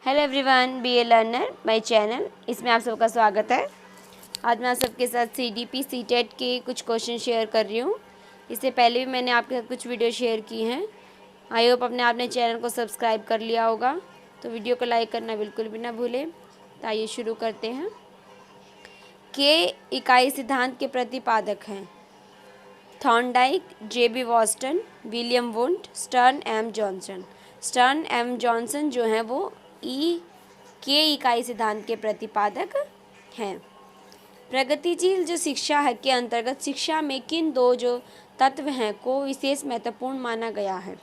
Hello everyone, be a learner my channel, इसमें आप सबका स्वागत है। आज मैं आप सबके साथ CDP CTET के कुछ क्वेश्चन शेयर कर रही हूँ। इससे पहले भी मैंने आपके साथ कुछ वीडियो शेयर की हैं। आई होप आपने चैनल को सब्सक्राइब कर लिया होगा, तो वीडियो को लाइक करना बिल्कुल भी ना भूलें। तो आइए शुरू करते हैं। के इकाई सिद्धांत के प्रतिपादक हैं थॉर्नडाइक, J.B. वॉस्टन, William Wundt, Stern M Johnson. Stern M Johnson जो हैं वो के इकाई सिद्धांत के प्रतिपादक हैं। प्रगतिशील जो शिक्षा है के अंतर्गत शिक्षा में किन दो जो तत्व हैं को विशेष महत्वपूर्ण माना गया है?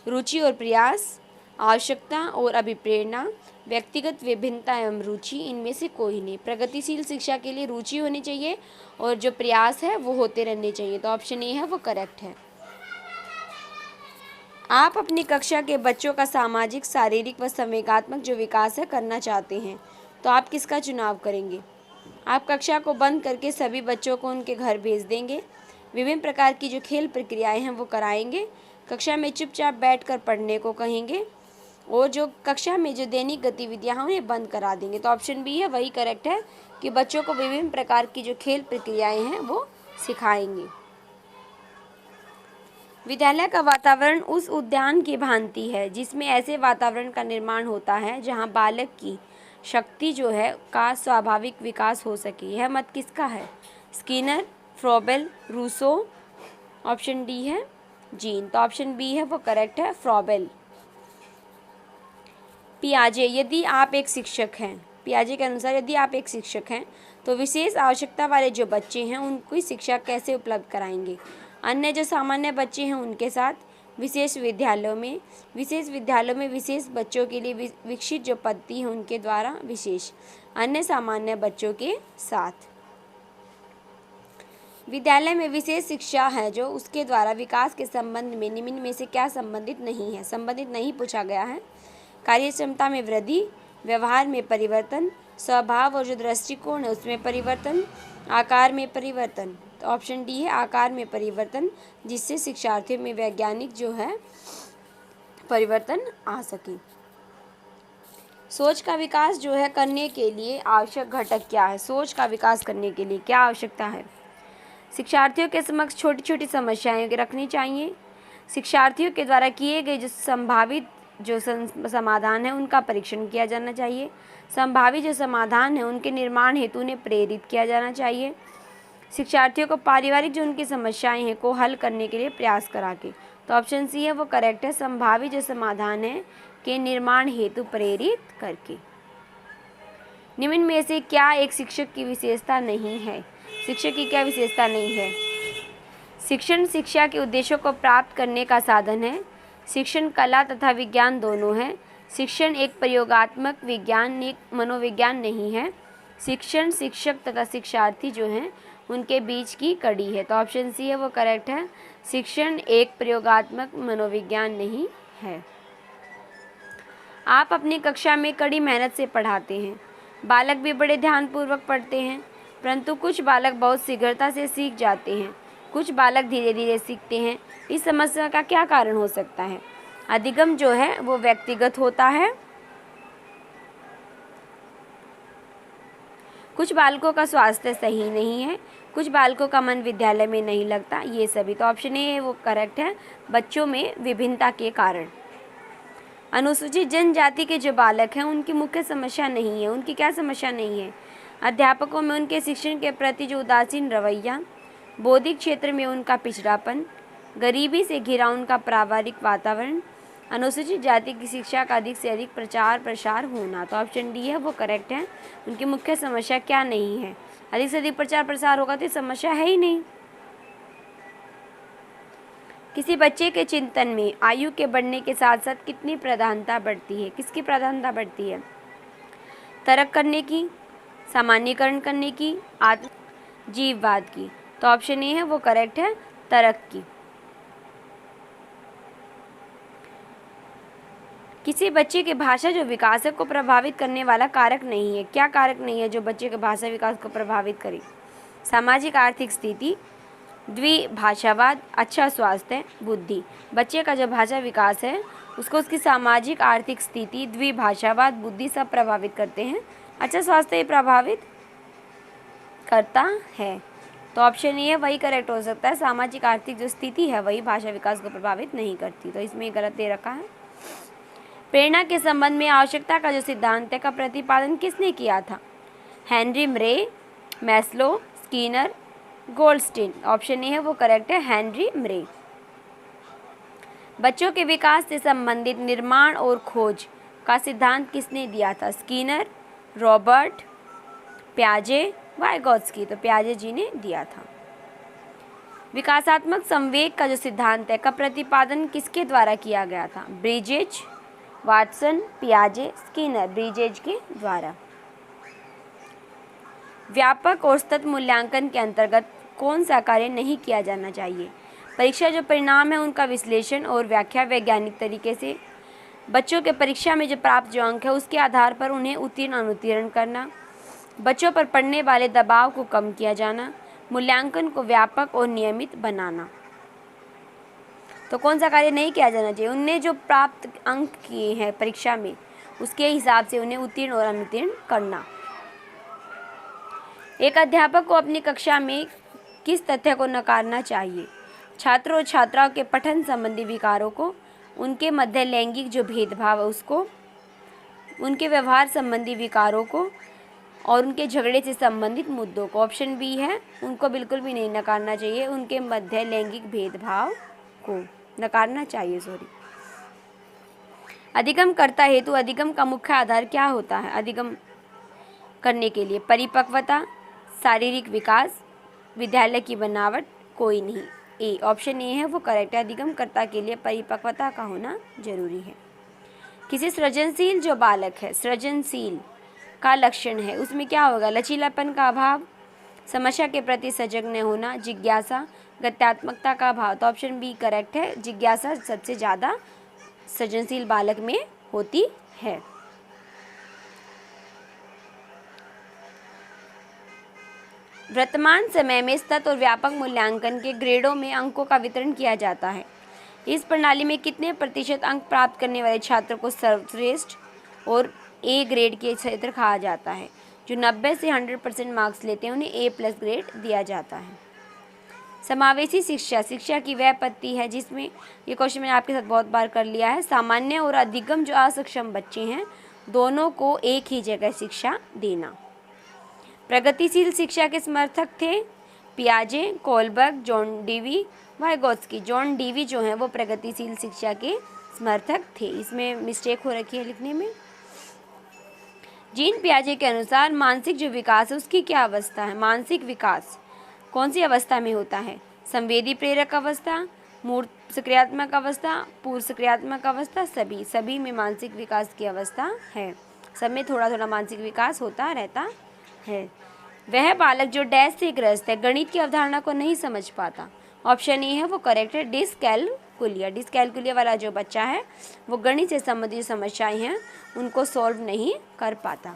रुचि और प्रयास, आवश्यकता और अभिप्रेरणा, व्यक्तिगत विभिन्नता एवं रुचि। इनमें से कोई नहीं। प्रगतिशील शिक्षा के लिए रुचि होनी चाहिए और जो प्रयास है वो होते रहने चाहिए। तो ऑप्शन ए है वो करेक्ट है। आप अपनी कक्षा के बच्चों का सामाजिक, शारीरिक व संवेगात्मक जो विकास है करना चाहते हैं, तो आप किसका चुनाव करेंगे? आप कक्षा को बंद करके सभी बच्चों को उनके घर भेज देंगे, विभिन्न प्रकार की जो खेल प्रक्रियाएं हैं वो कराएंगे, कक्षा में चुपचाप बैठकर पढ़ने को कहेंगे और जो कक्षा में जो दैनिक गतिविधियां उन्हें बंद करा देंगे। तो ऑप्शन बी है वही करेक्ट है कि बच्चों को विभिन्न प्रकार की जो खेल प्रक्रियाएं हैं वो सिखाएंगे। विद्यालय का वातावरण उस उद्यान की भांति है जिसमें ऐसे वातावरण का निर्माण होता है जहां बालक की शक्ति जो है का स्वाभाविक विकास हो सके। यह मत किसका है? Skinner, Froebel, Rousseau. Option D है जीन। तो ऑप्शन बी है वो करेक्ट है, फ्रॉबेल। पियाजे, यदि आप एक शिक्षक हैं, पियाजे के अनुसार यदि आप एक शिक्षक हैं तो विशेष आवश्यकता वाले जो बच्चे हैं उनको शिक्षा कैसे उपलब्ध कराएंगे? अन्य जो सामान्य बच्चे हैं उनके साथ, विशेष विद्यालयों में विशेष बच्चों के लिए विकसित जो पद्धति है उनके द्वारा, विशेष अन्य सामान्य बच्चों के साथ। विद्यालय में विशेष शिक्षा है जो उसके द्वारा विकास के संबंध में निम्न में से क्या संबंधित नहीं है? संबंधित नहीं पूछा गया है। कार्यक्षमता में वृद्धि, व्यवहार में परिवर्तन, स्वभाव और जो दृष्टिकोण है उसमें परिवर्तन, आकार में परिवर्तन। तो ऑप्शन डी है आकार में परिवर्तन, जिससे शिक्षार्थियों में वैज्ञानिक जो है परिवर्तन आ सके। सोच का विकास जो है करने के लिए आवश्यक घटक क्या है? सोच का विकास करने के लिए क्या आवश्यकता है? शिक्षार्थियों के समक्ष छोटी छोटी समस्याएं रखनी चाहिए। शिक्षार्थियों के द्वारा किए गए जो संभावित जो समाधान है उनका परीक्षण किया जाना चाहिए। संभावित जो समाधान है उनके निर्माण हेतु उन्हें प्रेरित किया जाना चाहिए। शिक्षार्थियों को पारिवारिक जो उनकी समस्याएं हैं को हल करने के लिए प्रयास करा के। तो ऑप्शन सी है वो करेक्ट है, संभावित जो समाधान है के निर्माण हेतु प्रेरित करके। निम्न में से क्या एक शिक्षक की विशेषता नहीं है? शिक्षक की क्या विशेषता नहीं है? शिक्षण शिक्षा के उद्देश्यों को प्राप्त करने का साधन है। शिक्षण कला तथा विज्ञान दोनों है। शिक्षण एक प्रयोगात्मक विज्ञान, एक मनोविज्ञान नहीं है। शिक्षण शिक्षक तथा शिक्षार्थी जो हैं उनके बीच की कड़ी है। तो ऑप्शन सी है वो करेक्ट है, शिक्षण एक प्रयोगात्मक मनोविज्ञान नहीं है। आप अपनी कक्षा में कड़ी मेहनत से पढ़ाते हैं, बालक भी बड़े ध्यानपूर्वक पढ़ते हैं, परंतु कुछ बालक बहुत शीघ्रता से सीख जाते हैं, कुछ बालक धीरे धीरे सीखते हैं। इस समस्या का क्या कारण हो सकता है? अधिगम जो है वो व्यक्तिगत होता है, कुछ बालकों का स्वास्थ्य सही नहीं है, कुछ बालकों का मन विद्यालय में नहीं लगता, ये सभी। तो ऑप्शन ए है वो करेक्ट है, बच्चों में विभिन्नता के कारण। अनुसूचित जनजाति के जो बालक हैं उनकी मुख्य समस्या नहीं है। उनकी क्या समस्या नहीं है? अध्यापकों में उनके शिक्षण के प्रति जो उदासीन रवैया, बौद्धिक क्षेत्र में उनका पिछड़ापन, गरीबी से घिरा उनका पारिवारिक वातावरण, अनुसूचित जाति की शिक्षा का अधिक से अधिक प्रचार प्रसार होना। तो ऑप्शन डी है वो करेक्ट है, उनकी मुख्य समस्या क्या नहीं है? अधिक से अधिक प्रचार प्रसार होगा तो समस्या है ही नहीं। किसी बच्चे के चिंतन में आयु के बढ़ने के साथ साथ कितनी प्रधानता बढ़ती है? किसकी प्रधानता बढ़ती है? तर्क करने की, सामान्यीकरण करने की, जीववाद की। तो ऑप्शन ए है वो करेक्ट है, तर्क की। किसी बच्चे के भाषा जो विकास को प्रभावित करने वाला कारक नहीं है। क्या कारक नहीं है जो बच्चे के भाषा विकास को प्रभावित करे? सामाजिक आर्थिक स्थिति, द्विभाषावाद, अच्छा स्वास्थ्य, बुद्धि। बच्चे का जो भाषा विकास है उसको उसकी सामाजिक आर्थिक स्थिति, द्विभाषावाद, बुद्धि सब प्रभावित करते हैं। अच्छा स्वास्थ्य प्रभावित करता है। तो ऑप्शन ए है वही करेक्ट हो सकता है। सामाजिक आर्थिक जो स्थिति है वही भाषा विकास को प्रभावित नहीं करती, तो इसमें गलत दे रखा है। प्रेरणा के संबंध में आवश्यकता का जो सिद्धांत है का प्रतिपादन किसने किया था? हेनरी मरे, Maslow, Skinner, Goldstein. Option A है वो करेक्ट है, हेनरी मरे। बच्चों के विकास से संबंधित निर्माण और खोज का सिद्धांत किसने दिया था? स्किनर, रॉबर्ट, प्याजे, वाइगोत्स्की। तो प्याजे जी ने दिया था। विकासात्मक संवेग का जो सिद्धांत है का प्रतिपादन किसके द्वारा किया गया था? ब्रिजेज, वाटसन, पियाजे, स्किनर। ब्रिजेज के द्वारा। व्यापक और सतत मूल्यांकन के अंतर्गत कौन सा कार्य नहीं किया जाना चाहिए? परीक्षा जो परिणाम है उनका विश्लेषण और व्याख्या वैज्ञानिक तरीके से। बच्चों के परीक्षा में जो प्राप्त जो अंक है उसके आधार पर उन्हें उत्तीर्ण अनुत्तीर्ण करना। बच्चों पर पड़ने वाले दबाव को कम किया जाना। मूल्यांकन को व्यापक और नियमित बनाना। तो कौन सा कार्य नहीं किया जाना चाहिए? उनने जो प्राप्त अंक किए हैं परीक्षा में उसके हिसाब से उन्हें उत्तीर्ण और अनुत्तीर्ण करना। एक अध्यापक को अपनी कक्षा में किस तथ्य को नकारना चाहिए? छात्रों और छात्राओं के पठन संबंधी विकारों को, उनके मध्य लैंगिक जो भेदभाव है उसको, उनके व्यवहार संबंधी विकारों को और उनके झगड़े से संबंधित मुद्दों को। ऑप्शन बी है, उनको बिल्कुल भी नहीं नकारना चाहिए, उनके मध्य लैंगिक भेदभाव को नकारना चाहिए। अधिगमकर्ता हेतु अधिगम का मुख्य आधार क्या होता है? अधिगम करने के लिए परिपक्वता, शारीरिक विकास, विद्यालय की बनावट, कोई नहीं। ए ऑप्शन ए है वो करेक्ट है। अधिगमकर्ता के लिए परिपक्वता का होना जरूरी है। किसी सृजनशील जो बालक है, सृजनशील का लक्षण है उसमें क्या होगा? लचीलापन का अभाव, समस्या के प्रति सजग न होना, जिज्ञासा, गत्यात्मकता का अभाव। तो ऑप्शन बी करेक्ट है। जिज्ञासा सबसे ज़्यादा सृजनशील बालक में होती है। वर्तमान समय में सतत और व्यापक मूल्यांकन के ग्रेडों में अंकों का वितरण किया जाता है। इस प्रणाली में कितने प्रतिशत अंक प्राप्त करने वाले छात्रों को सर्वश्रेष्ठ और ए ग्रेड के क्षेत्र कहा जाता है? जो 90 से 100% मार्क्स लेते हैं उन्हें ए+ ग्रेड दिया जाता है। समावेशी शिक्षा, शिक्षा की वह पद्धति है जिसमें, ये क्वेश्चन मैंने आपके साथ बहुत बार कर लिया है, सामान्य और अधिगम जो असक्षम बच्चे हैं दोनों को एक ही जगह शिक्षा देना। प्रगतिशील शिक्षा के समर्थक थे पियाजे, Kohlberg, John Dewey, Vygotsky. John Dewey जो हैं वो प्रगतिशील शिक्षा के समर्थक थे। इसमें मिस्टेक हो रखी है लिखने में। जीन पियाजे के अनुसार मानसिक जो विकास है उसकी क्या अवस्था है? मानसिक विकास कौन सी अवस्था में होता है? संवेदी प्रेरक अवस्था, मूर्त सक्रियात्मक अवस्था, पूर्व सक्रियात्मक अवस्था, सभी में मानसिक विकास की अवस्था है। सब में थोड़ा थोड़ा मानसिक विकास होता रहता है। वह बालक जो डैश से ग्रस्त है, गणित की अवधारणा को नहीं समझ पाता। ऑप्शन ए है वो करेक्ट है, डिस्कैलकुलिया। डिस्कैलकुलिया वाला जो बच्चा है वो गणित से संबंधित समस्याएं हैं उनको सॉल्व नहीं कर पाता।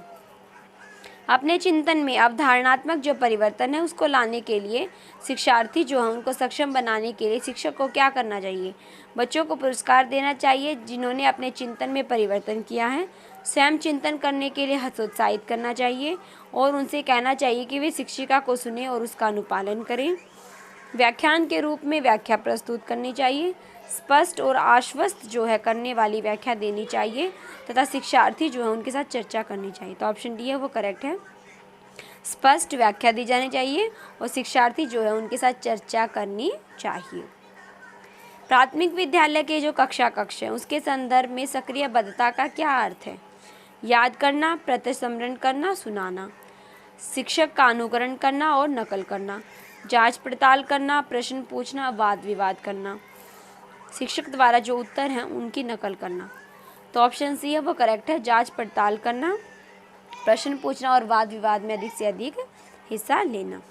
अपने चिंतन में अवधारणात्मक जो परिवर्तन है उसको लाने के लिए शिक्षार्थी जो है उनको सक्षम बनाने के लिए शिक्षक को क्या करना चाहिए? बच्चों को पुरस्कार देना चाहिए जिन्होंने अपने चिंतन में परिवर्तन किया है। स्वयं चिंतन करने के लिए हतोत्साहित करना चाहिए और उनसे कहना चाहिए कि वे शिक्षिका को सुने और उसका अनुपालन करें। व्याख्यान के रूप में व्याख्या प्रस्तुत करनी चाहिए। स्पष्ट और आश्वस्त जो है करने वाली व्याख्या देनी चाहिए तथा शिक्षार्थी जो है उनके साथ चर्चा करनी चाहिए। तो ऑप्शन डी है वो करेक्ट है। स्पष्ट व्याख्या दी जानी चाहिए और शिक्षार्थी जो है उनके साथ चर्चा करनी चाहिए। प्राथमिक विद्यालय के जो कक्ष है उसके संदर्भ में सक्रियबद्धता का क्या अर्थ है? याद करना, प्रतिस्मरण करना, सुनाना, शिक्षक का अनुकरण करना और नकल करना, जांच पड़ताल करना, प्रश्न पूछना, वाद विवाद करना, शिक्षक द्वारा जो उत्तर हैं उनकी नकल करना। तो ऑप्शन सी है वो करेक्ट है, जांच पड़ताल करना, प्रश्न पूछना और वाद विवाद में अधिक से अधिक हिस्सा लेना।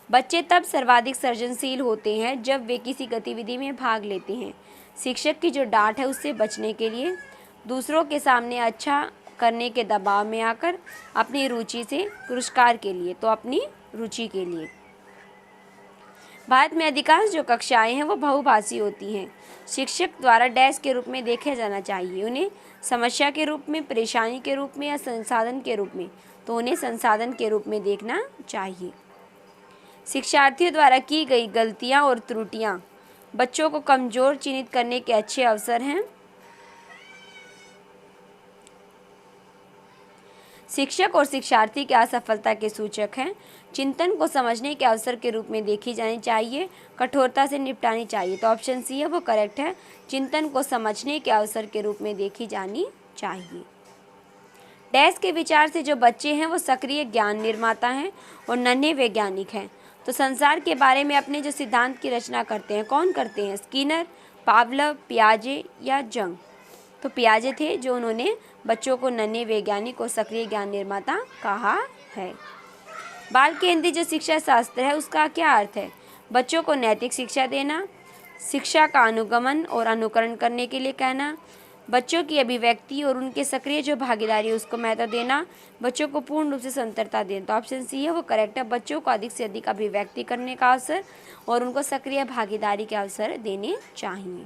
बच्चे तब सर्वाधिक सृजनशील होते हैं जब वे किसी गतिविधि में भाग लेते हैं। शिक्षक की जो डांट है उससे बचने के लिए, दूसरों के सामने अच्छा करने के दबाव में आकर, अपनी रुचि से पुरस्कार के लिए। तो अपनी रुचि के लिए। भारत में अधिकांश जो कक्षाएं हैं वो बहुभाषी होती हैं। शिक्षक द्वारा डैश के रूप में देखा जाना चाहिए, उन्हें समस्या के रूप में, परेशानी के रूप में या संसाधन के रूप में, तो उन्हें संसाधन के रूप में देखना चाहिए। शिक्षार्थियों द्वारा की गई गलतियां और त्रुटियां बच्चों को कमजोर चिन्हित करने के अच्छे अवसर हैं। शिक्षक और शिक्षार्थी की असफलता के सूचक हैं। चिंतन को समझने के अवसर के रूप में देखी जानी चाहिए, कठोरता से निपटानी चाहिए। तो ऑप्शन सी है वो करेक्ट है, चिंतन को समझने के अवसर के रूप में देखी जानी चाहिए। डैश के विचार से जो बच्चे हैं वो सक्रिय ज्ञान निर्माता हैं और नन्हे वैज्ञानिक हैं। तो संसार के बारे में अपने जो सिद्धांत की रचना करते हैं, कौन करते हैं? स्किनर, पावलव, पियाजे या जंग? तो पियाजे थे जो उन्होंने बच्चों को नन्हे वैज्ञानिक और सक्रिय ज्ञान निर्माता कहा है। बाल केंद्रीय जो शिक्षा शास्त्र है उसका क्या अर्थ है? बच्चों को नैतिक शिक्षा देना, शिक्षा का अनुगमन और अनुकरण करने के लिए कहना, बच्चों की अभिव्यक्ति और उनके सक्रिय जो भागीदारी है उसको महत्व देना, बच्चों को पूर्ण रूप से स्वतंत्रता देना। तो ऑप्शन सी है वो करेक्ट है, बच्चों को अधिक से अधिक अभिव्यक्ति करने का अवसर और उनको सक्रिय भागीदारी के अवसर देने चाहिए।